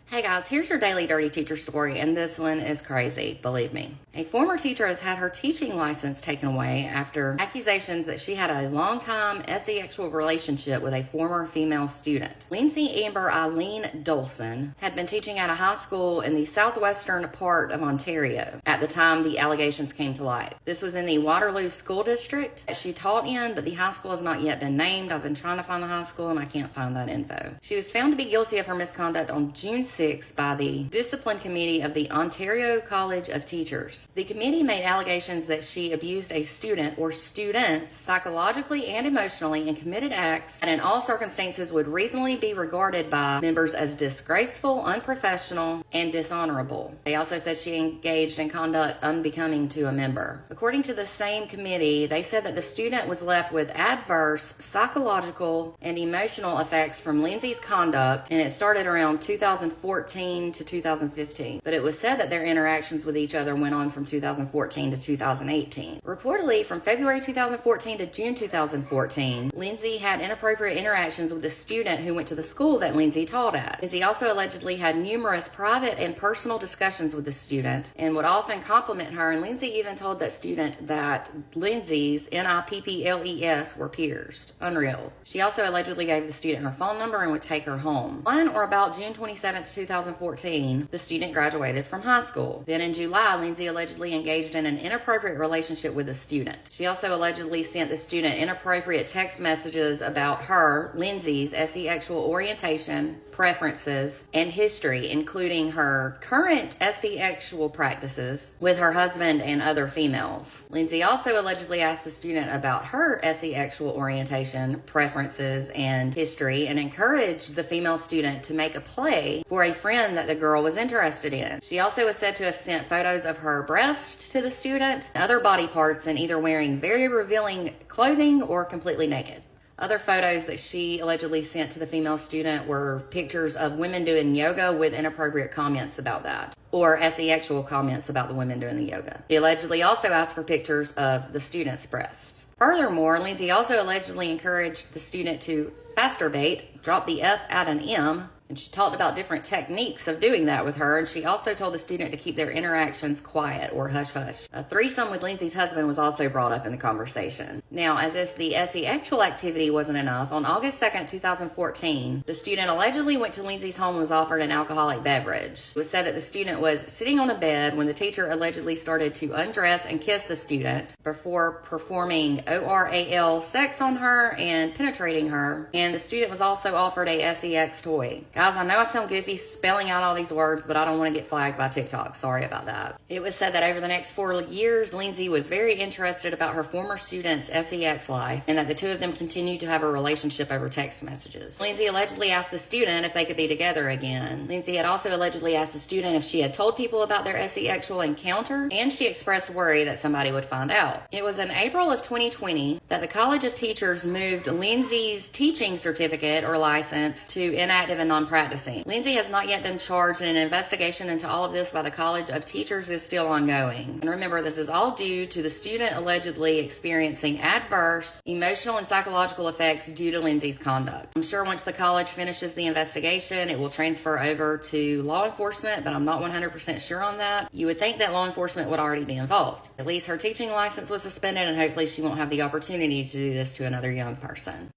Hey guys, here's your daily dirty teacher story, and this one is crazy, believe me. A former teacher has had her teaching license taken away after accusations that she had a long-time sexual relationship with a former female student. Lindsay Amber Eileen Dolson had been teaching at a high school in the southwestern part of Ontario at the time the allegations came to light. This was in the Waterloo School District that she taught in, but the high school has not yet been named. I've been trying to find the high school and I can't find that info. She was found to be guilty of her misconduct on June 6th by the Discipline Committee of the Ontario College of Teachers. The committee made allegations that she abused a student or students psychologically and emotionally and committed acts that in all circumstances would reasonably be regarded by members as disgraceful, unprofessional, and dishonorable. They also said she engaged in conduct unbecoming to a member. According to the same committee, they said that the student was left with adverse psychological and emotional effects from Lindsay's conduct, and it started around 2014 to 2015. But it was said that their interactions with each other went on from 2014 to 2018. Reportedly, from February 2014 to June 2014, Lindsay had inappropriate interactions with a student who went to the school that Lindsay taught at. Lindsay also allegedly had numerous private and personal discussions with the student and would often compliment her, and Lindsay even told that student that Lindsay's NIPPLES were pierced. Unreal. She also allegedly gave the student her phone number and would take her home. On or about June 27th, 2014, the student graduated from high school. Then in July, Lindsay allegedly engaged in an inappropriate relationship with the student. She also allegedly sent the student inappropriate text messages about her, Lindsay's, sexual orientation, preferences, and history, including her current sexual practices with her husband and other females. Lindsay also allegedly asked the student about her sexual orientation, preferences, and history, and encouraged the female student to make a play for a friend that the girl was interested in. She also was said to have sent photos of her breast to the student, other body parts, and either wearing very revealing clothing or completely naked. Other photos that she allegedly sent to the female student were pictures of women doing yoga with inappropriate comments about that, or sexual comments about the women doing the yoga. She allegedly also asked for pictures of the student's breast. Furthermore, Lindsay also allegedly encouraged the student to masturbate, drop the F at an M, and she talked about different techniques of doing that with her, and she also told the student to keep their interactions quiet or hush-hush. A threesome with Lindsay's husband was also brought up in the conversation. Now, as if the sexual activity wasn't enough, on August 2nd, 2014, the student allegedly went to Lindsay's home and was offered an alcoholic beverage. It was said that the student was sitting on a bed when the teacher allegedly started to undress and kiss the student before performing oral sex on her and penetrating her, and the student was also offered a sex toy. Guys, I know I sound goofy spelling out all these words, but I don't want to get flagged by TikTok. Sorry about that. It was said that over the next 4 years, Lindsay was very interested about her former student's sex life, and that the two of them continued to have a relationship over text messages. Lindsay allegedly asked the student if they could be together again. Lindsay had also allegedly asked the student if she had told people about their sexual encounter, and she expressed worry that somebody would find out. It was in April of 2020 that the College of Teachers moved Lindsay's teaching certificate or license to inactive and non-practicing. Lindsay has not yet been charged, and an investigation into all of this by the College of Teachers is still ongoing. And remember, this is all due to the student allegedly experiencing adverse emotional and psychological effects due to Lindsay's conduct. I'm sure once the college finishes the investigation, it will transfer over to law enforcement, but I'm not 100% sure on that. You would think that law enforcement would already be involved. At least her teaching license was suspended, and hopefully she won't have the opportunity to do this to another young person.